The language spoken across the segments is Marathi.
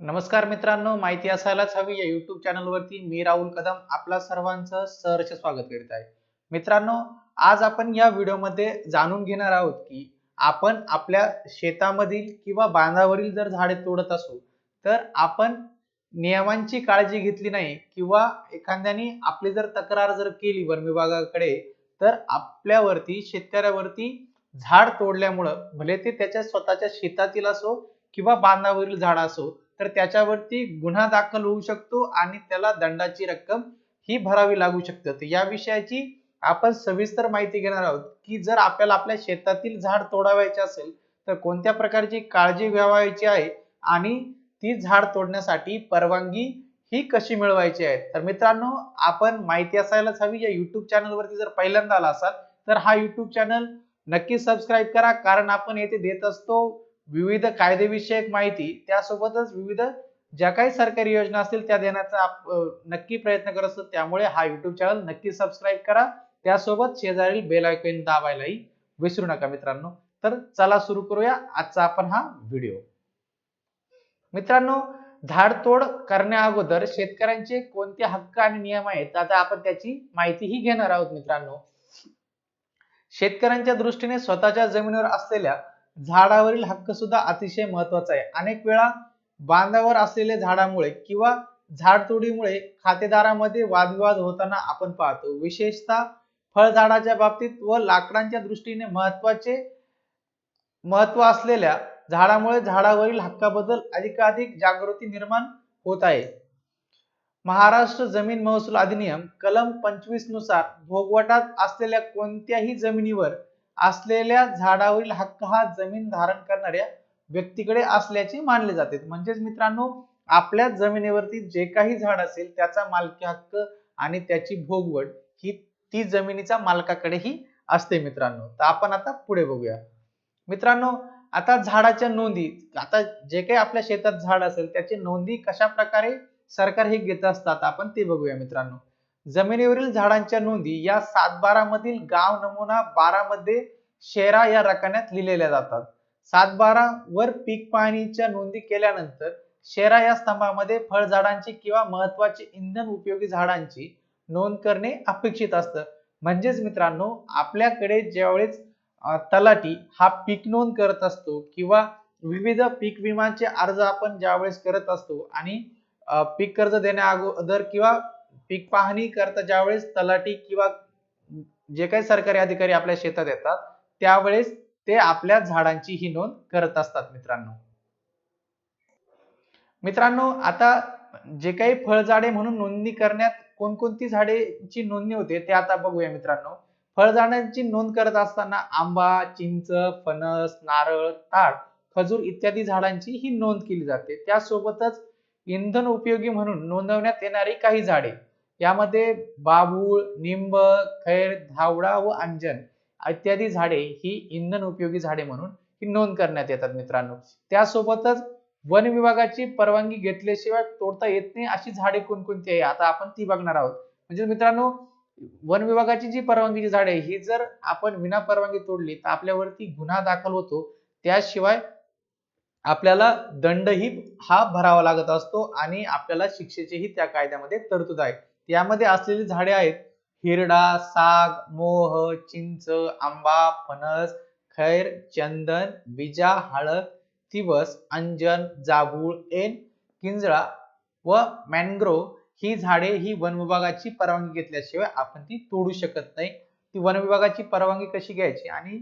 नमस्कार मित्रांनो, माहिती असायलाच हवी या YouTube चॅनलवरती मी राहुल कदम आपला सर्वांचं सहर्ष स्वागत करीत आहे. मित्रांनो, आज आपण या व्हिडिओमध्ये जाणून घेणार आहोत की आपण आपल्या शेतामधील किंवा बांधावरील जर झाडे तोडत असू तर आपण नियमांची काळजी घेतली नाही किंवा एखाद्याने आपली जर तक्रार जर केली वन विभागाकडे तर आपल्यावरती शेतकऱ्यावरती झाड तोडल्यामुळे भले ते त्याच्या स्वतःच्या शेतातील असो किंवा बांधावरील झाड असो तर त्याच्यावरती गुन्हा दाखल होऊ शकतो आणि त्याला दंडाची रक्कम ही भरावी लागू शकते. तर या विषयाची आपण सविस्तर माहिती घेणार आहोत की जर आपल्याला आपल्या शेतातील झाड तोडावायचे असेल तर कोणत्या प्रकारची काळजी घ्यावायची आहे आणि ती झाड तोडण्यासाठी परवानगी ही कशी मिळवायची आहे. तर मित्रांनो, आपण माहिती असायलाच हवी या YouTube चॅनलवरती जर पहिल्यांदा आला असाल तर हा YouTube चॅनल नक्की सबस्क्राईब करा, कारण आपण येथे देत असतो विविध कायदेविषयक माहिती, त्यासोबतच विविध ज्या काही सरकारी योजना असतील त्या देण्याचा नक्की प्रयत्न करत असतो. त्यामुळे हा YouTube चॅनल नक्की सबस्क्राईब करा, त्यासोबत शेजारील बेल आयकॉन दाबायलाही विसरू नका मित्रांनो. तर चला सुरू करूया आजचा आपण हा व्हिडिओ. मित्रांनो, झाडतोड करण्या अगोदर शेतकऱ्यांचे कोणते हक्क आणि नियम आहेत आता आपण त्याची माहितीही घेणार आहोत. मित्रांनो, शेतकऱ्यांच्या दृष्टीने स्वतःच्या जमिनीवर असलेल्या झाडावरील हक्क सुद्धा अतिशय महत्वाचा आहे. अनेक वेळा बांधावर असलेल्या झाडामुळे किंवा झाडतोडीमुळे खातेदारामध्ये वादविवाद होताना आपण पाहतो. विशेषतः फळझाडाच्या बाबतीत व लाकडांच्या दृष्टीने महत्व असलेल्या झाडामुळे झाडावरील हक्काबद्दल अधिकाधिक जागृती निर्माण होत आहे. महाराष्ट्र जमीन महसूल अधिनियम कलम 25 नुसार भोगवटात असलेल्या कोणत्याही जमिनीवर असलेल्या झाडावरील हक्क हा जमीन धारण करणाऱ्या व्यक्तीकडे असल्याचे मानले जाते. म्हणजेच मित्रांनो, आपल्या जमिनीवरती जे काही झाड असेल त्याचा मालकी हक्क आणि त्याची भोगवट ही ती जमिनीच्या मालकाकडेही असते मित्रांनो. तर आपण आता पुढे बघूया. मित्रांनो, आता झाडाच्या नोंदी, आता जे काही आपल्या शेतात झाड असेल त्याची नोंदी कशा प्रकारे सरकार हे घेत असतात आपण ते बघूया. मित्रांनो, जमिनीवरील झाडांच्या नोंदी या 7/12 मधील गाव नमुना 12 मध्ये शेरा या रकान्यात लिहिलेल्या जातात. 7/12 वर पीक पाहणीच्या नोंदी केल्यानंतर शेरा या स्तंभामध्ये फळझाडांची किंवा महत्वाचे इंधन उपयोगी झाडांची नोंद करणे अपेक्षित असतं. म्हणजेच मित्रांनो, आपल्याकडे ज्यावेळेस तलाठी हा पीक नोंद करत असतो किंवा विविध पीक विम्याचे अर्ज आपण ज्यावेळेस करत असतो आणि पीक कर्ज देण्या अगोदर किंवा पीक पाहणी करता ज्यावेळेस तलाठी किंवा जे काही सरकारी अधिकारी आपल्या शेतात येतात त्यावेळेस ते आपल्या झाडांची ही नोंद करत असतात. मित्रांनो, आता जे काही फळझाडे म्हणून नोंदणी करण्यात कोणकोणती झाडेची नोंदणी होते ते आता बघूया. मित्रांनो, फळझाडांची नोंद करत असताना आंबा, चिंच, फणस, नारळ, ताड, खजूर इत्यादी झाडांची ही नोंद केली जाते. त्यासोबतच इंधन उपयोगी म्हणून नोंदवण्यात येणारी काही झाडे, यामध्ये बाभूळ, निंब, खैर, धावडा व अंजन इत्यादी झाडे ही इंधन उपयोगी झाडे म्हणून ही नोंद करण्यात येतात. मित्रांनो, त्यासोबतच वन विभागाची परवानगी घेतल्याशिवाय तोडता येत नाही अशी झाडे कोणकोणती आहे आता आपण ती बघणार आहोत. म्हणजे मित्रांनो, वन विभागाची जी परवानगीची झाडे ही जर आपण विना परवानगी तोडली तर आपल्यावरती गुन्हा दाखल होतो. त्याशिवाय आपल्याला दंडही हा भरावा लागत असतो आणि आपल्याला शिक्षेचीही त्या कायद्यामध्ये तरतूद आहे. यामध्ये असलेली झाडे आहेत हिरडा, साग, मोह, चिंच, आंबा, फणस, खैर, चंदन, बिजा, हळद, तिवस, अंजन, जांभूळ, ऐन, किंजळा व मॅनग्रोव्ह ही झाडे ही वन विभागाची परवानगी घेतल्याशिवाय आपण ती तोडू शकत नाही. ती वन विभागाची परवानगी कशी घ्यायची आणि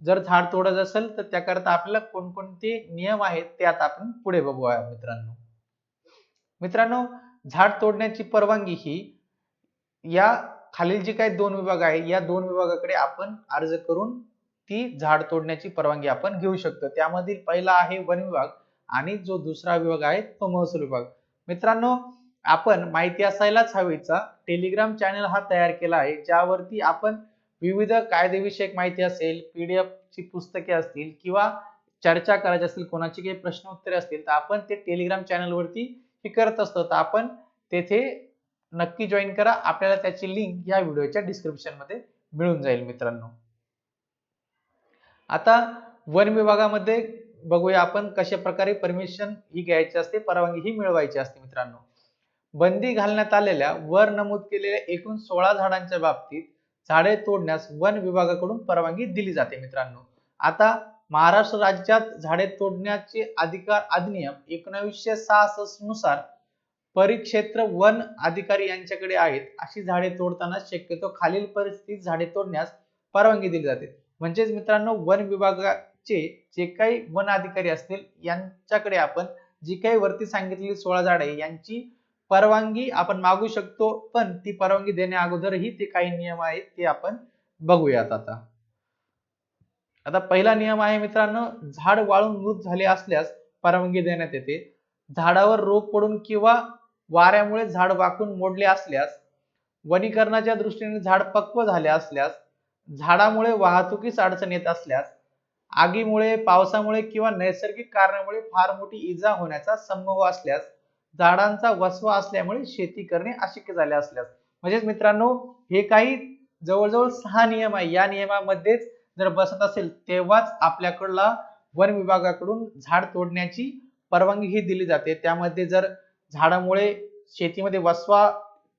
जर झाड तोडत असेल तर त्याकरता आपल्याला कोणकोणते नियम आहेत ते आता आपण पुढे बघूया. मित्रांनो, झाड तोडण्याची परवानगी ही या खालील जे काही दोन विभाग आहे या दोन विभागाकडे आपण अर्ज करून ती झाड तोडण्याची परवानगी आपण घेऊ शकतो. त्यामधील पहिला आहे वन विभाग आणि जो दुसरा विभाग आहे तो महसूल विभाग. मित्रांनो, आपण माहिती असायलाच हवीचा टेलिग्राम चॅनल हा तयार केला आहे, ज्यावरती आपण विविध कायदेविषयक माहिती असेल, पीडीएफ ची पुस्तके असतील किंवा चर्चा करायची असेल, कोणाची काही प्रश्न उत्तरे असतील तर आपण ते टेलिग्राम चॅनल वरती हे करत असतो. तर आपण तेथे नक्की जॉईन करा. आपल्याला त्याची लिंक या व्हिडिओच्या डिस्क्रिप्शन मध्ये मिळून जाईल. मित्रांनो, आता वन विभागामध्ये बघूया आपण कशा प्रकारे परमिशन ही घ्यायची असते, परवानगी ही मिळवायची असते मित्रांनो. बंदी घालण्यात आलेल्या वर नमूद केलेल्या एकूण 16 झाडांच्या बाबतीत झाडे तोडण्यास वन विभागाकडून परवानगी दिली जाते मित्रांनो. आता महाराष्ट्र राज्यात झाडे तोडण्याचे अधिकार अधिनियम 1966 नुसार परिक्षेत्र वन अधिकारी यांच्याकडे आहेत. अशी झाडे तोडताना शक्यतो खालील परिस्थितीत झाडे तोडण्यास परवानगी दिली जाते. म्हणजेच मित्रांनो, वन विभागाचे जे काही वन अधिकारी असतील यांच्याकडे आपण जी काही वरती सांगितलेली 16 झाडे यांची परवानगी आपण मागू शकतो, पण ती परवानगी देण्या अगोदरही ते काही नियम आहेत ते आपण बघूयात. आता पहिला नियम आहे मित्रांनो, झाड वाळून मृत झाले असल्यास परवानगी देण्यात येते. झाडावर रोग पडून किंवा वाऱ्यामुळे झाड वाकून मोडले असल्यास, वनीकरणाच्या दृष्टीने झाड पक्व झाले असल्यास, झाडामुळे वाहतुकीस अडचण येत असल्यास, आगीमुळे, पावसामुळे किंवा नैसर्गिक कारणामुळे फार मोठी इजा होण्याचा संभव असल्यास, झाडांचा वसवा असल्यामुळे शेती करणे अशक्य झाले असल्यास. म्हणजेच मित्रांनो, हे काही जवळजवळ 6 नियम आहे. या नियमामध्येच जर बसत असेल तेव्हाच आपल्याकडला वन विभागाकडून झाड तोडण्याची परवानगी ही दिली जाते. त्यामध्ये जर झाडामुळे शेतीमध्ये वसवा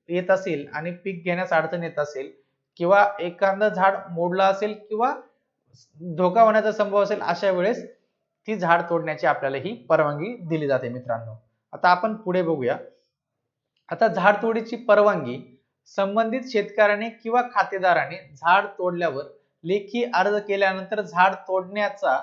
येत असेल आणि पीक घेण्यास अडचण येत असेल किंवा एखादं झाड मोडलं असेल किंवा धोका होण्याचा संभव असेल, अशा वेळेस ती झाड तोडण्याची आपल्याला ही परवानगी दिली जाते मित्रांनो. आता आपण पुढे बघूया. आता झाड तोडीची परवानगी संबंधित शेतकऱ्याने किंवा खातेदाराने झाड तोडल्यावर लेखी अर्ज केल्यानंतर झाड तोडण्याचा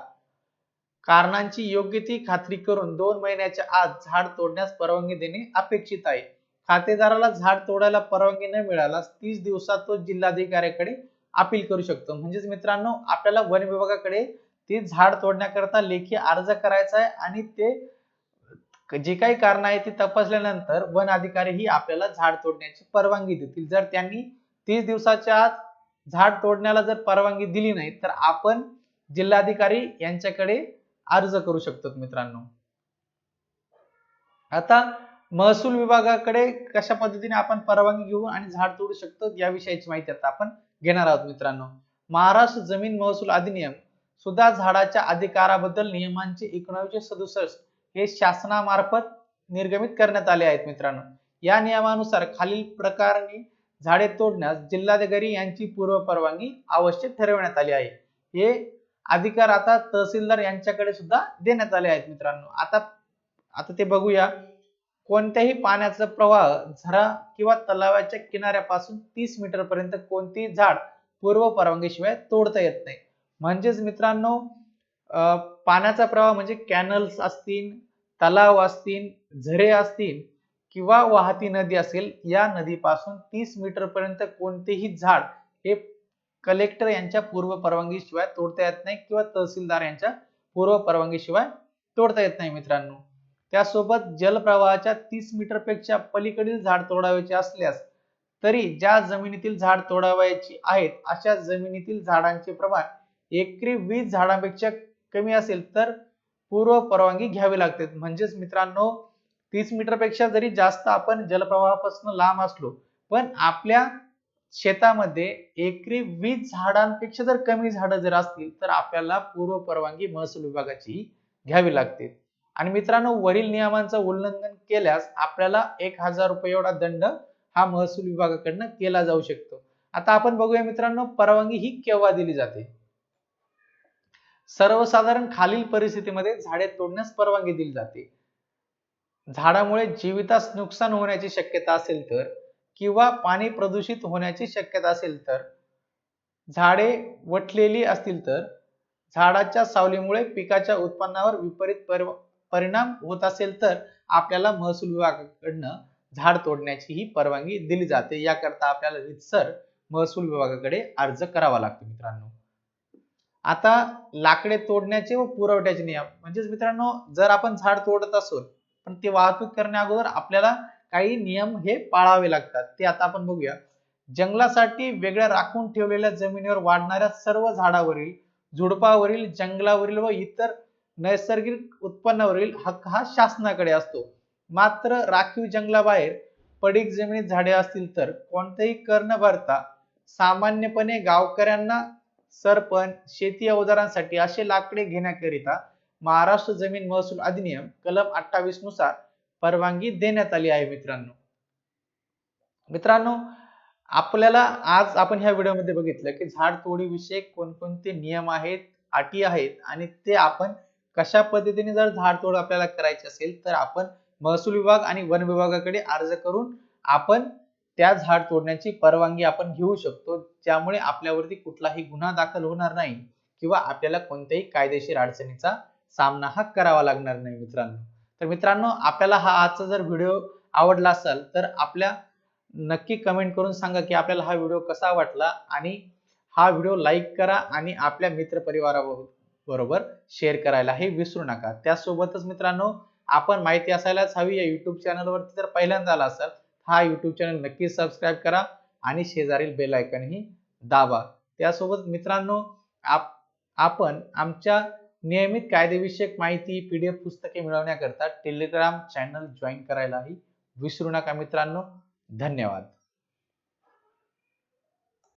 कारणांची योग्य ती खात्री करून 2 महिन्याच्या आत झाड तोडण्यास परवानगी देणे अपेक्षित आहे. खातेदाराला झाड तोडायला परवानगी न मिळाल्यास 30 दिवसात तो जिल्हाधिकाऱ्याकडे अपील करू शकतो. म्हणजेच मित्रांनो, आपल्याला वन विभागाकडे ते झाड तोडण्याकरता लेखी अर्ज करायचा आहे आणि ते जे काही कारण आहे ते तपासल्यानंतर वन अधिकारी ही आपल्याला झाड तोडण्याची परवानगी देतील. जर त्यांनी 30 दिवसाच्या आत झाड तोडण्याला जर परवानगी दिली नाही तर आपण जिल्हाधिकारी यांच्याकडे अर्ज करू शकतो मित्रांनो. आता महसूल विभागाकडे कशा पद्धतीने आपण परवानगी घेऊ आणि झाड तोडू शकतो याविषयीची माहिती आता आपण घेणार आहोत मित्रांनो. महाराष्ट्र जमीन महसूल अधिनियम सुद्धा झाडाच्या अधिकाराबद्दल नियमांचे 1967 हे शासनामार्फत निर्गमित करण्यात आले आहेत मित्रांनो. या नियमानुसार खालील प्रकारे झाडे तोडण्यास जिल्हाधिकारी यांची पूर्व परवानगी आवश्यक ठरवण्यात आली आहे. हे अधिकार आता तहसीलदार यांच्याकडे सुद्धा देण्यात आले आहेत मित्रांनो. आता ते बघूया. कोणत्याही पाण्याचा प्रवाह झरा किंवा तलावाच्या किनाऱ्यापासून 30 मीटर पर्यंत कोणतेही झाड पूर्व परवानगीशिवाय तोडता येत नाही. म्हणजेच मित्रांनो, पाण्याचा प्रवाह म्हणजे कॅनल्स असतील, तलाव असतील, झरे असतील किंवा वाहती नदी असेल, या नदीपासून 30 मीटर पर्यंत कोणतेही झाड हे कलेक्टर यांच्या पूर्व परवानगीशिवाय तोडता येत नाही किंवा तहसीलदार यांच्या पूर्व परवानगीशिवाय तोडता येत नाही मित्रांनो. त्यासोबत जलप्रवाहाच्या 30 मीटर पेक्षा पलीकडील झाड तोडावयाचे असल्यास तरी ज्या जमिनीतील झाड तोडावयाची आहेत अशा जमिनीतील झाडांचे प्रमाण एकरी 20 झाडांपेक्षा कमी असेल तर पूर्व परवानगी घ्यावी लागते. म्हणजेच मित्रांनो, 30 मीटर पेक्षा जरी जास्त आपण जलप्रवाहापासून लांब असलो पण आपल्या शेतामध्ये एकरी 20 झाडांपेक्षा जर कमी झाडं जर असतील तर आपल्याला पूर्व परवानगी महसूल विभागाची घ्यावी लागते. आणि मित्रांनो, वरील नियमांचं उल्लंघन केल्यास आपल्याला 1000 रुपये एवढा दंड हा महसूल विभागाकडून केला जाऊ शकतो. आता आपण बघूया मित्रांनो, परवानगी ही केव्हा दिली जाते. सर्वसाधारण खालील परिस्थितीमध्ये झाडे तोडण्यास परवानगी दिली जाते. झाडामुळे जीवितास नुकसान होण्याची शक्यता असेल तर, किंवा पाणी प्रदूषित होण्याची शक्यता असेल तर, झाडे वटलेली असतील तर, झाडाच्या सावलीमुळे पिकाच्या उत्पन्नावर विपरीत परिणाम होत असेल तर आपल्याला महसूल विभागाकडनं झाड तोडण्याची ही परवानगी दिली जाते. याकरता आपल्याला रीतसर महसूल विभागाकडे अर्ज करावा लागतो मित्रांनो. आता लाकडे तोडण्याचे व पुरवठ्याचे नियम. म्हणजेच मित्रांनो, जर आपण झाड तोडत असो पण ते वाहतूक करण्या अगोदर आपल्याला काही नियम हे पाळावे लागतात. ते आता आपण बघूया. जंगलासाठी वेगळ्या राखून ठेवलेल्या जमिनीवर वाढणाऱ्या सर्व झाडावरील, झुडपावरील, जंगलावरील व इतर नैसर्गिक उत्पन्नावरील हक्क हा शासनाकडे असतो. मात्र राखीव जंगलाबाहेर पडीक जमिनीत झाडे असतील तर कोणतेही कर न भरता सामान्यपणे गावकऱ्यांना सरपंच शेती अवजारांसाठी असे लाकडे घेण्याकरिता महाराष्ट्र जमीन महसूल अधिनियम कलम 28 नुसार परवानगी देण्यात आली आहे मित्रांनो. मित्रांनो, आपल्याला आज आपण ह्या व्हिडिओमध्ये बघितलं की झाड तोडीविषयी कोणकोणते नियम आहेत, अटी आहेत आणि ते आपण कशा पद्धतीने जर झाड तोड आपल्याला करायची असेल तर आपण महसूल विभाग आणि वन विभागाकडे अर्ज करून आपण त्या झाड तोडण्याची परवानगी आपण घेऊ शकतो, ज्यामुळे आपल्यावरती कुठलाही गुन्हा दाखल होणार नाही किंवा आपल्याला कोणत्याही कायदेशीर अडचणीचा सामना हा करावा लागणार नाही मित्रांनो. तर मित्रांनो, आपल्याला हा आजचा जर व्हिडिओ आवडला असेल तर आपल्या नक्की कमेंट करून सांगा की आपल्याला हा व्हिडिओ कसा वाटला आणि हा व्हिडिओ लाईक करा आणि आपल्या मित्र परिवाराबरोबर शेअर करायला हे विसरू नका. त्यासोबतच मित्रांनो, आपण माहिती असायलाच हवी या YouTube चॅनलवरती जर पहिल्यांदा आला असाल हा YouTube चॅनल नक्की सबस्क्राईब करा आणि शेजारील बेल आयकॉन ही दाबा. त्यासोबत मित्रांनो, आपण आमच्या नियमित कायदेविषयक माहिती PDF पुस्तके मिळवण्याकरता टेलिग्राम चॅनल जॉईन करायलाही विसरू नका मित्रांनो. धन्यवाद.